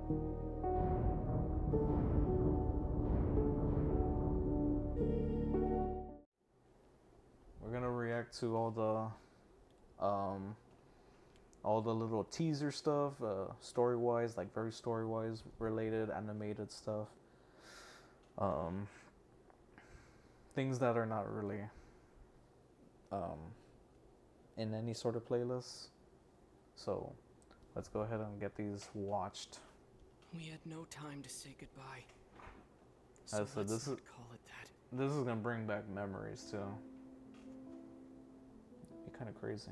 We're gonna react to all the little teaser stuff, story-wise, like very story-wise related animated stuff. Um, things that are not really um, in any sort of playlist. So let's go ahead and get these watched. We had no time to say goodbye. So So let's not call it that. This is gonna bring back memories too. Be kind of crazy.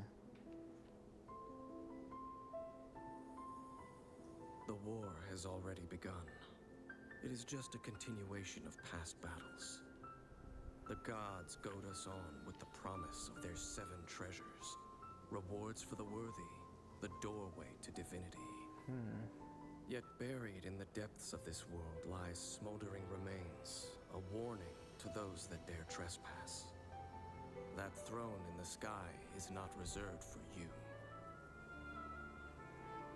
The war has already begun. It is just a continuation of past battles. The gods goad us on with the promise of their 7 treasures, rewards for the worthy, the doorway to divinity. Yet buried in the depths of this world lies smoldering remains, a warning to those that dare trespass. That throne in the sky is not reserved for you.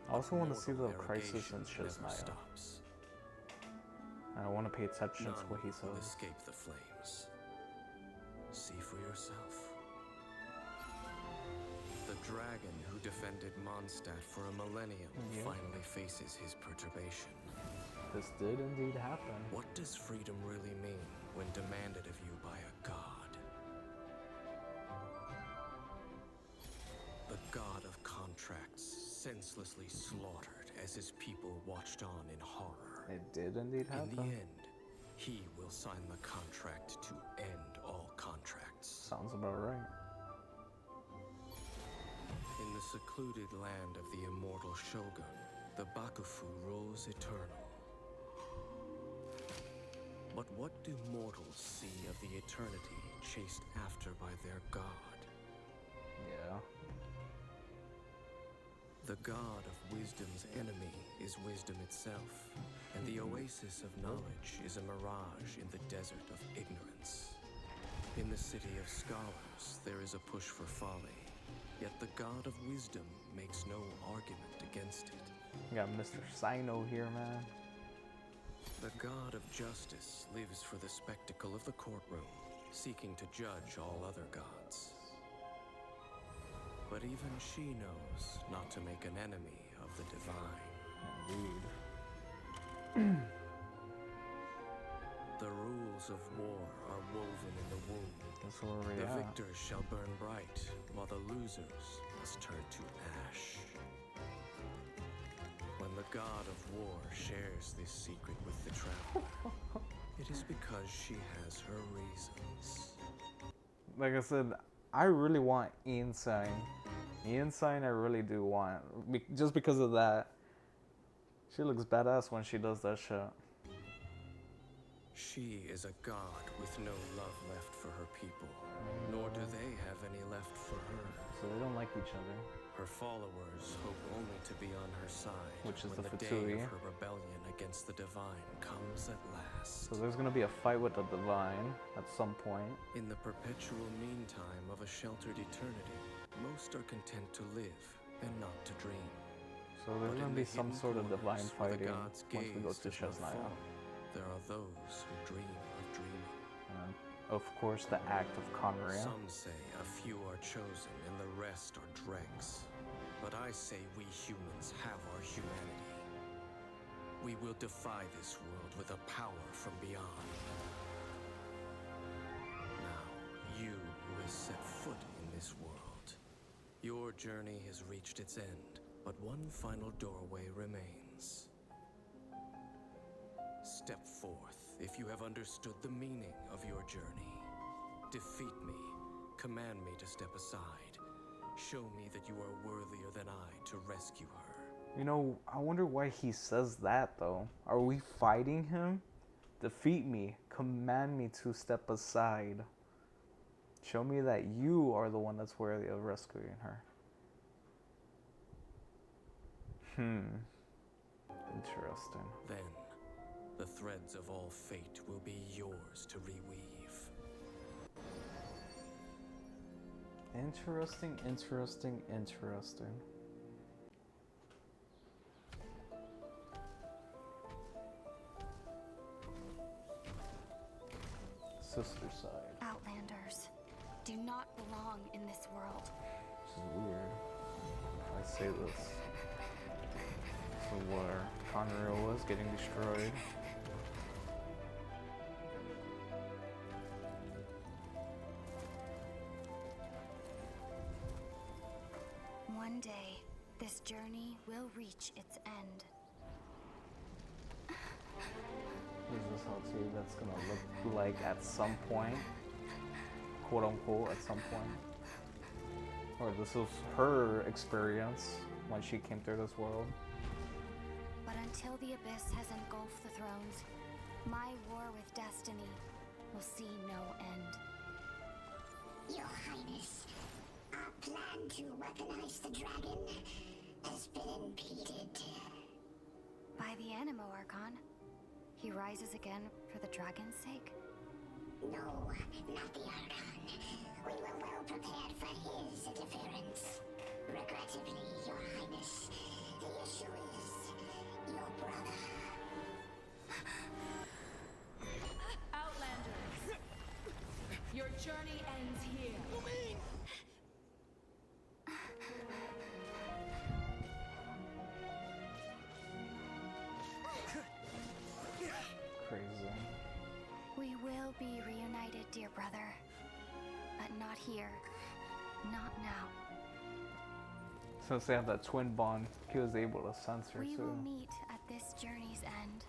I also want to see the crisis in Shesnaya. I want to pay attention to what he says. Escape the flames. See for yourself. The dragon who defended Mondstadt for a millennium finally faces his perturbation. This did indeed happen. What does freedom really mean when demanded of you by a god? The god of contracts, senselessly slaughtered as his people watched on in horror. It did indeed happen. In the end, he will sign the contract to end all contracts. Sounds about right. In the secluded land of the immortal Shogun, the Bakufu rules eternal. But what do mortals see of the eternity chased after by their god? Yeah. The god of wisdom's enemy is wisdom itself, and the oasis of knowledge is a mirage in the desert of ignorance. In the city of scholars, there is a push for folly, yet the god of wisdom makes no argument against it. You got Mr. Sino here, man. The god of justice lives for the spectacle of the courtroom, seeking to judge all other gods. But even she knows not to make an enemy of the divine. Indeed. The rules of war are woven in the womb. That's where we're The at. victors shall burn bright, while the losers must turn to ash. When the god of war shares this secret with the traveler, it is because she has her reasons. Like I said, I really want Ian Sign. Ian Sign I really do want. Just because of that. She looks badass when she does that shit. She is a god with no love left for her people, nor do they have any left for her. So they don't like each other. Her followers hope only to be on her side, Which is when the day Fatui. of her rebellion against the divine comes at last. So there's gonna be a fight with the divine at some point. In the perpetual meantime of a sheltered eternity, most are content to live and not to dream. So there's But gonna in be the some hidden sort of corners divine where the fighting god's once we go gaze to does not Shesnaya. fall, there are those who dream of dreaming. And of course the act of Conria. Some say a few are chosen and the rest are dregs. But I say we humans have our humanity. We will defy this world with a power from beyond. Now, you who has set foot in this world, your journey has reached its end, but one final doorway remains. Step forth if you have understood the meaning of your journey. Defeat me, command me to step aside. Show me that you are worthier than I to rescue her. You know, I wonder why he says that though. Are we fighting him? Defeat me, command me to step aside. Show me that you are the one that's worthy of rescuing her. Interesting. Then, the threads of all fate will be yours to reweave. Interesting, interesting, interesting. sister side. Outlanders do not belong in this world. Which is weird. I say this. So where Conrail was getting destroyed. One day, this journey will reach its end. Is this how to that's gonna look like at some point? Quote unquote, at some point. Or this was her experience when she came through this world. But until the abyss has engulfed the thrones, my war with destiny will see no end. Your Highness, our plan to weaponize the dragon has been impeded. By the Animo Archon, he rises again for the dragon's sake. No, not the Archon. We were well prepared for his interference. Regrettably, Your Highness, the issue is your brother. Outlanders! Your journey ends here. Crazy. We will be reunited, dear brother. But not here. Not now. Since they have that twin bond, he was able to sense her We too. will meet at this journey's end.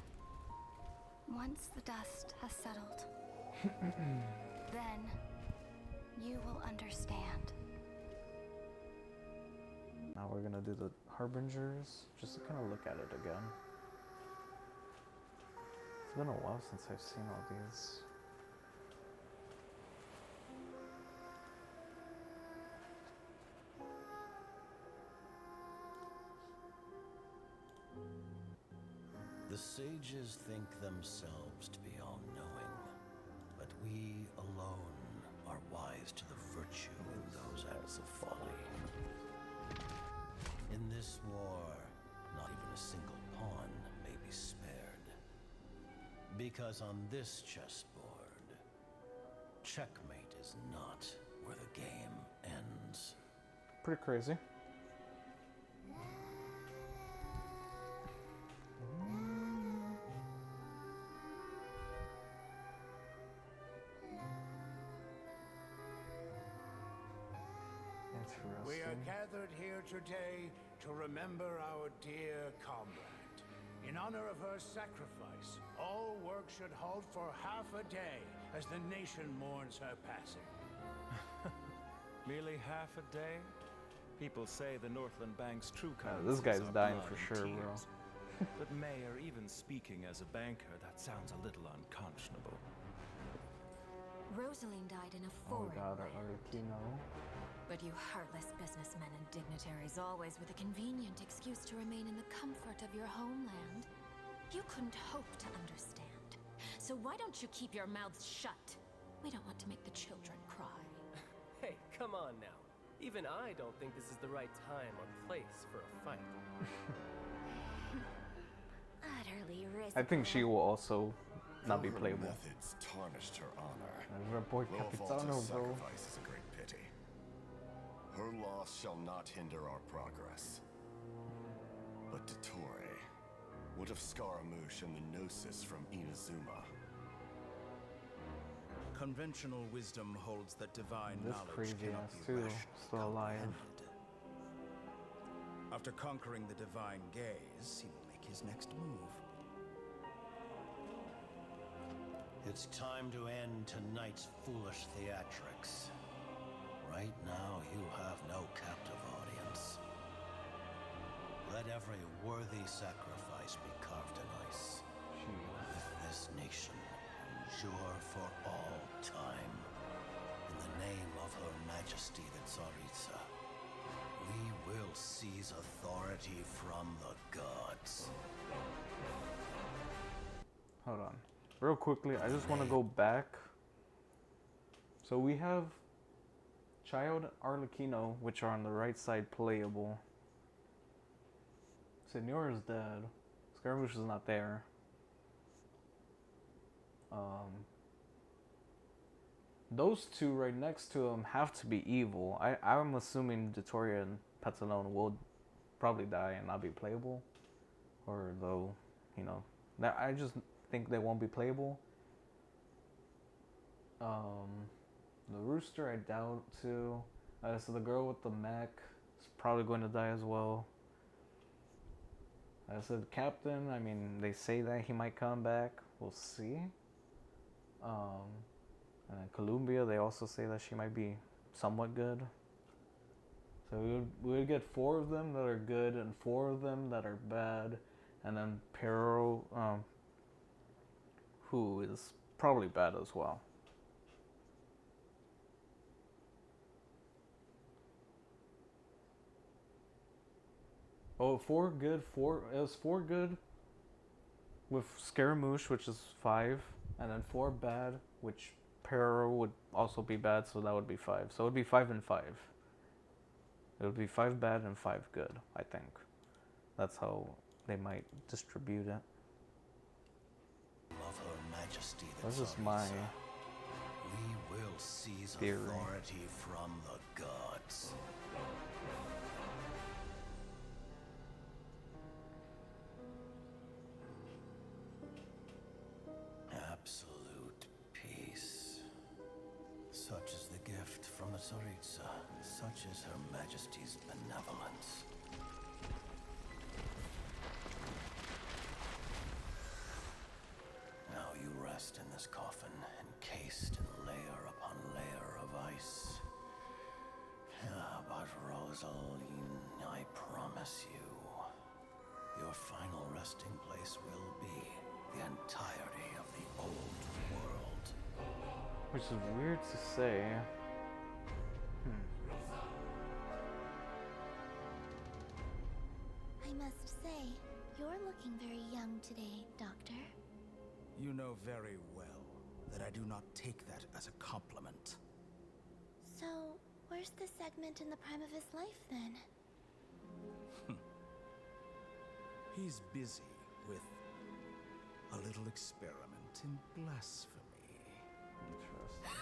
Once the dust has settled. Then you will understand. Now we're gonna do the Harbingers, just to kind of look at it again. It's been a while since I've seen all these. The sages think themselves to be all-knowing, but we alone are wise to the virtue in those acts of folly. In this war, not even a single pawn may be spared. Because on this chessboard, checkmate is not where the game ends. Pretty crazy. We are Interesting. gathered here today to remember our dear comrade. In honor of her sacrifice, all work should halt for half a day as the nation mourns her passing. Merely half a day? People say the Northland Bank's true currencies This guy's are dying blood for and sure, bro. tears. But Mayor, even speaking as a banker, that sounds a little unconscionable. Rosaline died in a Oh foreign god, land. Arlecchino. But you heartless businessmen and dignitaries always with a convenient excuse to remain in the comfort of your homeland. You couldn't hope to understand. So why don't you keep your mouths shut? We don't want to make the children cry. Hey, come on now. Even I don't think this is the right time or place for a fight. Utterly risible. I think she will also not be Her playable. methods tarnished her honor. Her boy Rovalda's Capitano, bro. sacrifice is a great pity. Her loss shall not hinder our progress. But Dottore, what of Scaramouche and the Gnosis from Inazuma? Conventional wisdom holds that divine This knowledge crazy cannot ass be too, rationally still alive. comprehended. After conquering the divine gaze, he will make his next move. It's time to end tonight's foolish theatrics. Right now, you have no captive audience. Let every worthy sacrifice be carved in ice. With this nation endure for all time. In the name of Her Majesty the Tsaritsa, we will seize authority from the gods. Hold on. Real quickly, I just want to go back. So we have Child Arlecchino, which are on the right side playable. Senor is dead. Scaramouche is not there. those two right next to him have to be evil. I'm assuming Dotoria and Petalone will probably die and not be playable, or though, you know, that I just think they won't be playable. The rooster I doubt too. So the girl with the mech is probably going to die as well. I said Captain. I mean, they say that he might come back. We'll see. And then Columbia, they also say that she might be somewhat good. So we would get 4 of them that are good and 4 of them that are bad, and then Pero, who is probably bad as well. Oh, 4 good, 4, it was 4 good with Scaramouche, which is 5, and then 4 bad, which Pero would also be bad, so that would be 5. So it would be 5 and 5. It would be 5 bad and 5 good, I think. That's how they might distribute it. Of Her Majesty the This is my we will seize theory. Authority from the gods. Absolute peace. Such is the gift from the Tsaritsa. Such is Her Majesty's benevolence. Now you rest in this coffin, encased in layer upon layer of ice. But Rosaline, I promise you, your final resting place will be the entirety of the old world. Which is weird to say. I must say, you're looking very young today, Doctor. You know very well that I do not take that as a compliment. So, where's the segment in the prime of his life, then? He's busy with a little experiment in blasphemy. Interesting.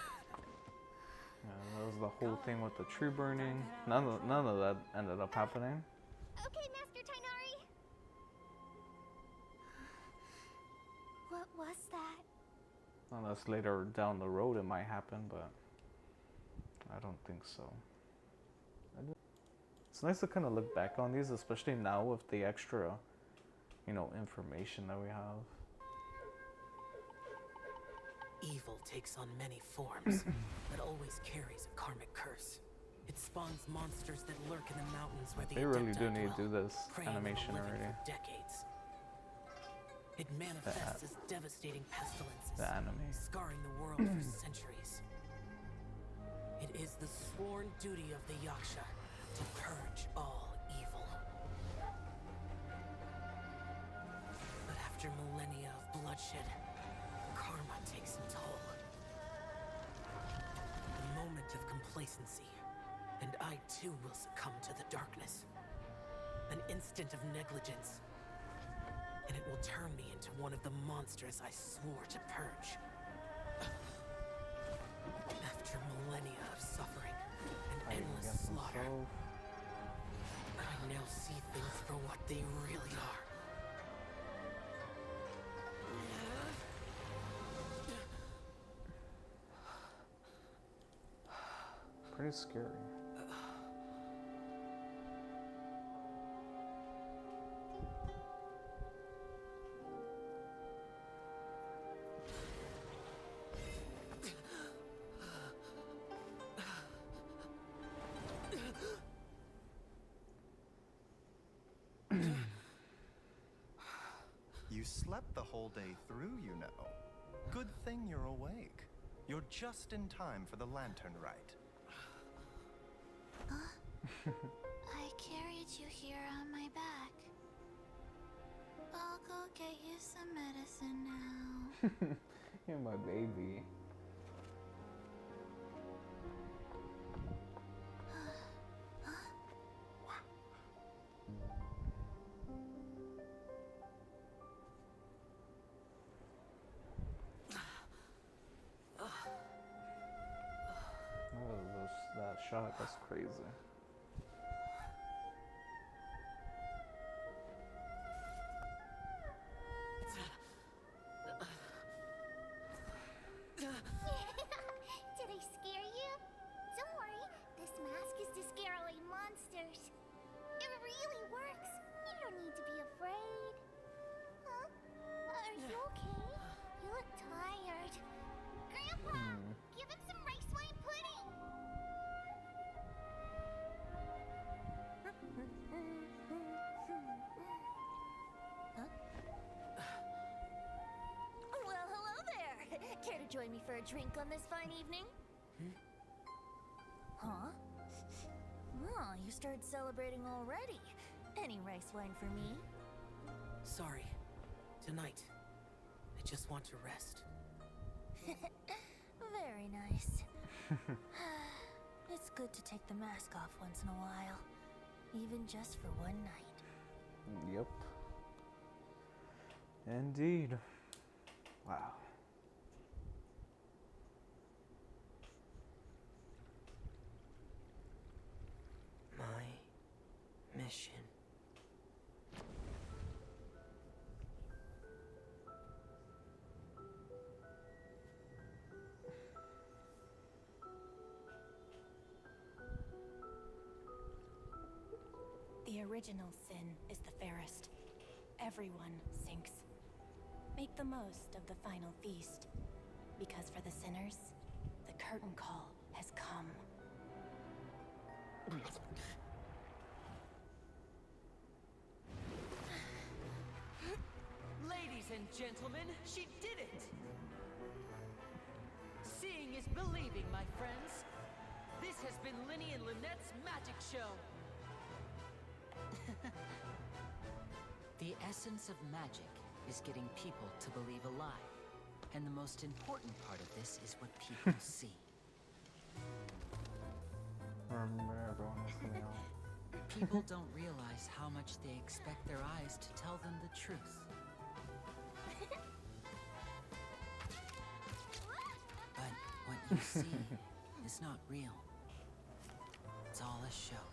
Yeah, that was the whole thing with the tree burning. None of that ended up happening. Okay, Master Tainari. What was that? Unless later down the road it might happen, but I don't think so. It's nice to kind of look back on these, especially now with the extra, you know, information that we have. Evil takes on many forms, but always carries a karmic curse. It spawns monsters that lurk in the mountains where the They really do Adepti need to do dwell, this preying on the animation living already. for decades. It manifests as devastating pestilences, The anime. scarring the world for centuries. It is the sworn duty of the Yaksha to purge all evil. But after millennia of bloodshed, karma takes a toll. A moment of complacency, and I too will succumb to the darkness. An instant of negligence, and it will turn me into one of the monsters I swore to purge. After millennia of suffering and endless slaughter, I now see things for what they really are. Pretty scary. You slept the whole day through, you know. Good thing you're awake. You're just in time for the lantern rite. I carried you here on my back. I'll go get you some medicine now. You're my baby. god, that's crazy. Did I scare you? Don't worry, this mask is to scare away monsters. It really works. You don't need to be afraid. Huh? Are you okay? You look tired. Grandpa, give him some rice wine pudding. Well, hello there. Care to join me for a drink on this fine evening? Huh? Oh, you started celebrating already. Any rice wine for me? Sorry. Tonight, I just want to rest. Very nice. It's good to take the mask off once in a while. Even just for one night. Yep. Indeed. Wow. My mission. The original sin is the fairest. Everyone sinks. Make the most of the final feast. Because for the sinners, the curtain call has come. Ladies and gentlemen, she did it! Seeing is believing, my friends. This has been Linny and Lynette's magic show. The essence of magic is getting people to believe a lie. And the most important part of this is what people see. Remember, everyone was coming out. People don't realize how much they expect their eyes to tell them the truth. But what you see is not real. It's all a show.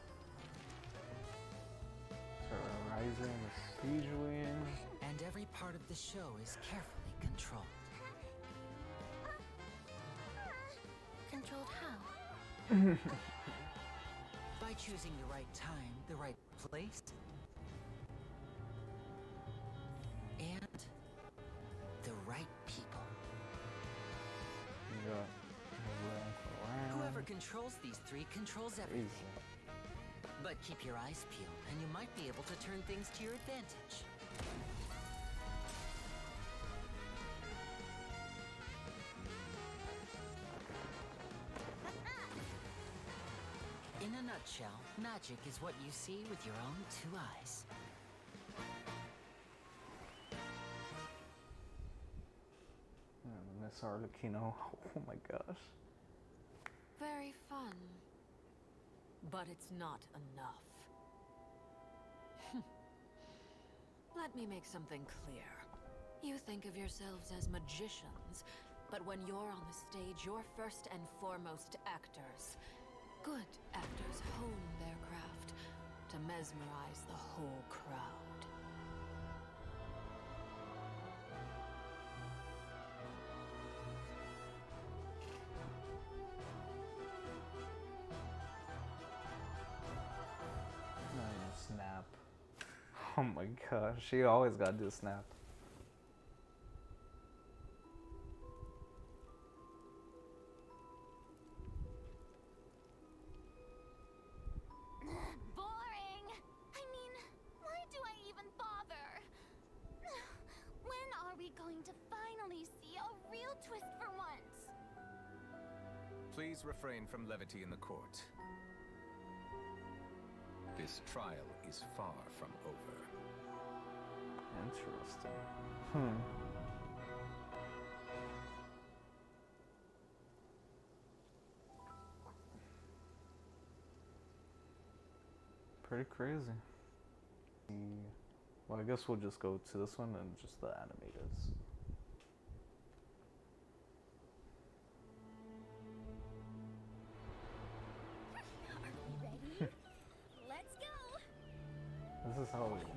Terrorizing the siege wing. And every part of the show is carefully controlled. Controlled how? By choosing the right time, the right place, and the right people. Whoever controls these three controls everything. But keep your eyes peeled, and you might be able to turn things to your advantage. In a nutshell, magic is what you see with your own two eyes. Miss Arlecchino. Oh my gosh. Very fun. But it's not enough. Let me make something clear. You think of yourselves as magicians, but when you're on the stage, you're first and foremost actors. Good actors hone their craft to mesmerize the whole crowd. Snap. Oh my gosh, she always gotta do a snap. Boring! I mean, why do I even bother? When are we going to finally see a real twist for once? Please refrain from levity in the court. This trial is far from over. Interesting. Pretty crazy. Well, I guess we'll just go to this one and just the animateds.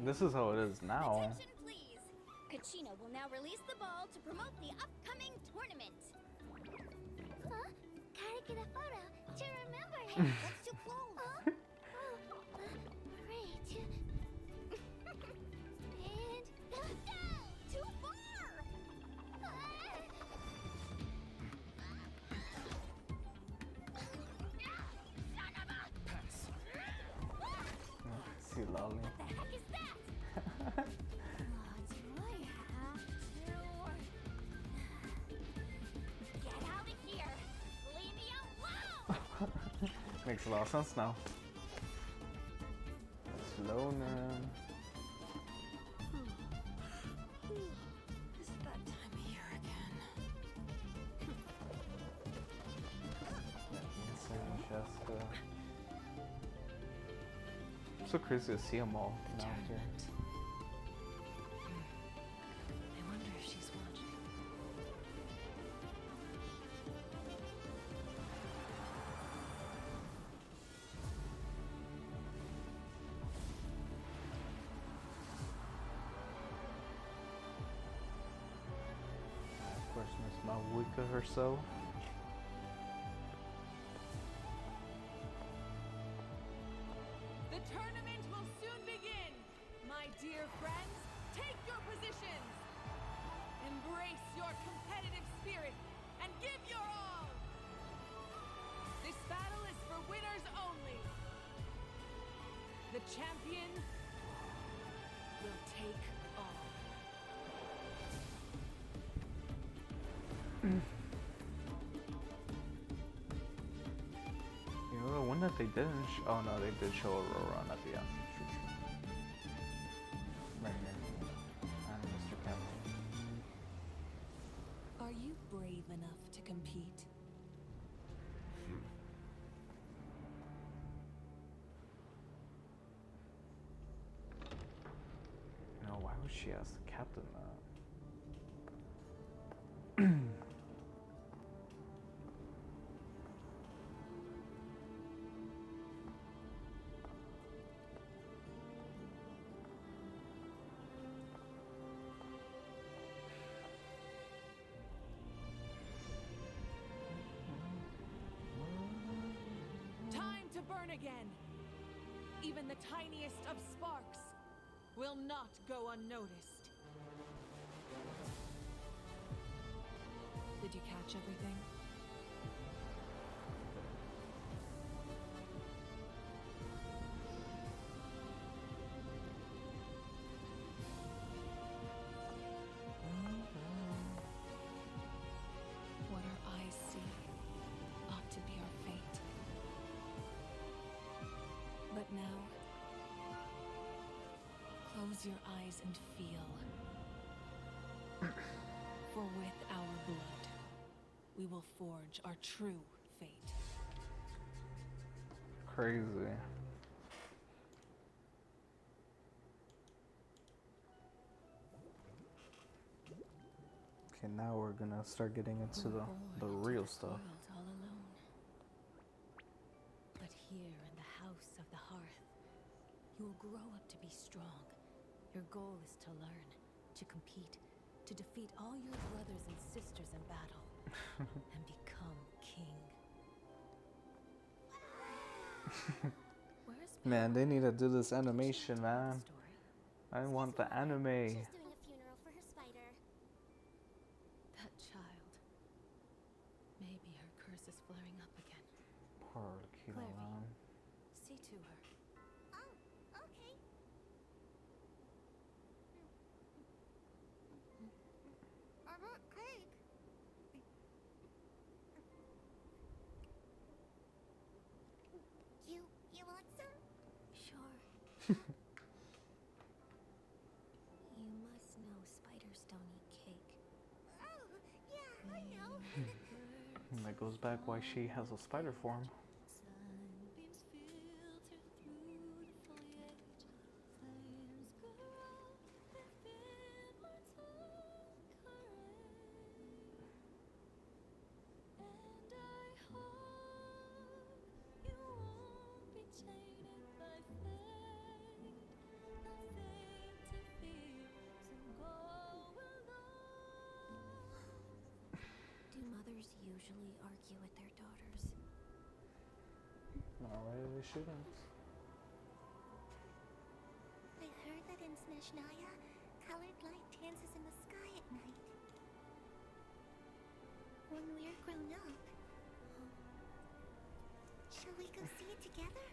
This is how it is now. Attention, please. Kachino will now release the ball to promote the upcoming tournament. Huh? Gotta get a photo to remember him. That's too close. Great. And no, too far. Son of a pass. See, lolly. What the heck is that? Do I have to Get out of here. Leave me alone. Makes a lot of sense now. Slonan. Is it that time of year again? Insane Jessica. So crazy to see them all now here. I wonder if she's watching. Of course, Miss Malwika herself. The tournament will soon begin. My dear friends, take your positions. Embrace your competitive spirit and give your all. This battle is for winners only. The champion will take all. You know, the one that they didn't oh no, they did show a Roran at the end. Right here. And Mr. Campbell. Are you brave enough to compete? No, why would she ask the captain that? Time to burn again. Even the tiniest of sparks will not go unnoticed. Did you catch everything? What our eyes see ought to be our fate. But now, close your eyes and feel. For with our blood, we will forge our true fate. Crazy. Okay, now we're gonna start getting into the real stuff. World all alone. But here in the house of the hearth, you will grow up to be strong. Your goal is to learn, to compete, to defeat all your brothers and sisters in battle, and become king. Man, they need to do this animation, man. I want the anime. She's doing a funeral for her spider. That child. Maybe her curse is flaring up again. Poor Kilo, man. See to her. Oh, okay. I want cake. You want some? Sure. You must know spiders don't eat cake. Oh, yeah, I know. And that goes back why she has a spider form. usually argue with their daughters. Alright, they shouldn't. I heard that in Snezhnaya, colored light dances in the sky at night. When we're grown up, shall we go see it together?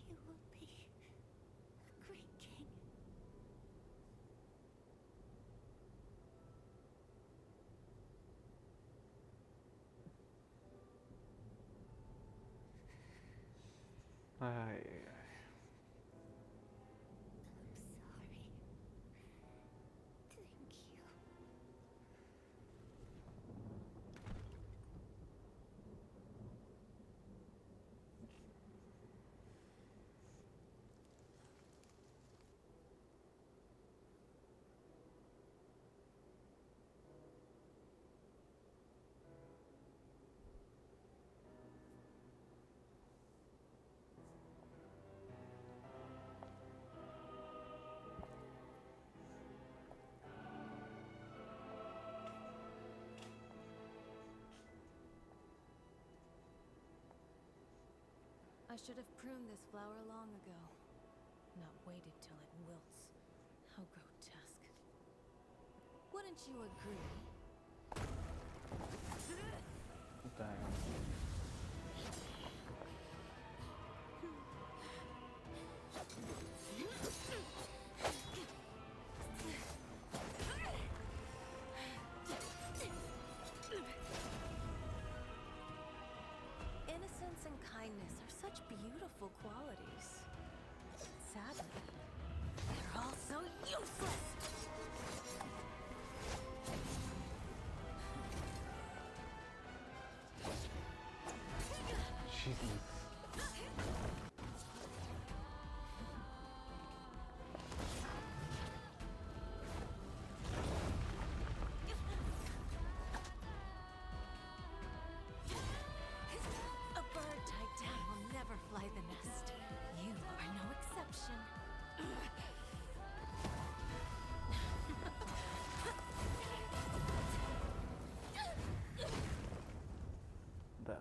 You will be a great king. Ay, I'm sorry. Thank you. I should have pruned this flower long ago, not waited till it wilts. How grotesque. Wouldn't you agree? damn. Innocence and kindness are such beautiful qualities. Sadly, they're all so useless! Jesus. A bird tied down will never fly the nest. You are no exception. Damn.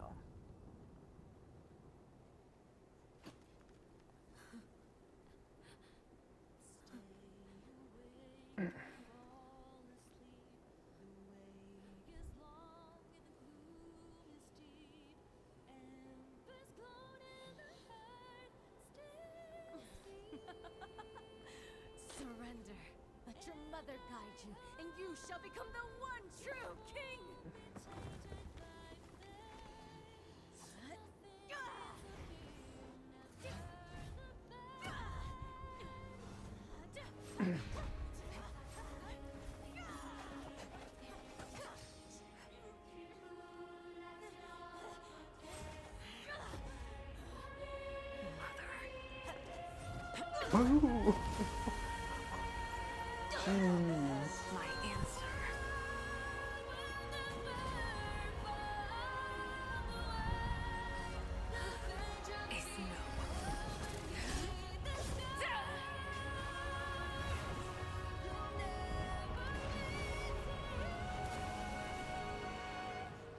Surrender. Let your mother guide you, and you shall become the one true king! Ooh. Jeez. My answer. Is no.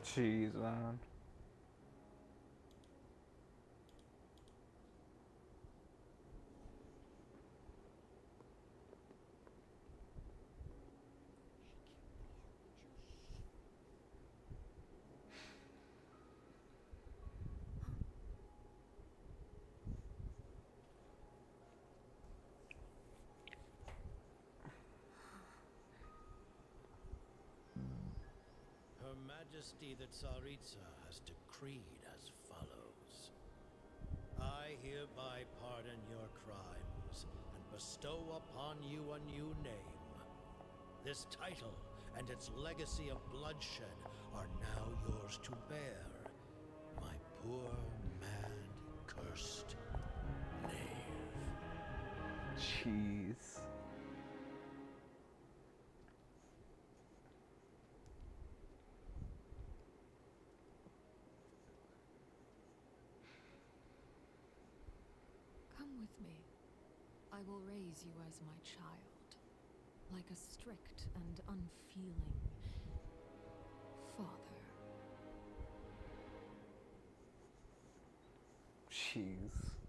Jeez, man. Her Majesty the Tsaritsa has decreed as follows. I hereby pardon your crimes and bestow upon you a new name. This title and its legacy of bloodshed are now yours to bear. My poor, mad, cursed knave. Jeez. with me, I will raise you as my child, like a strict and unfeeling father. Jeez.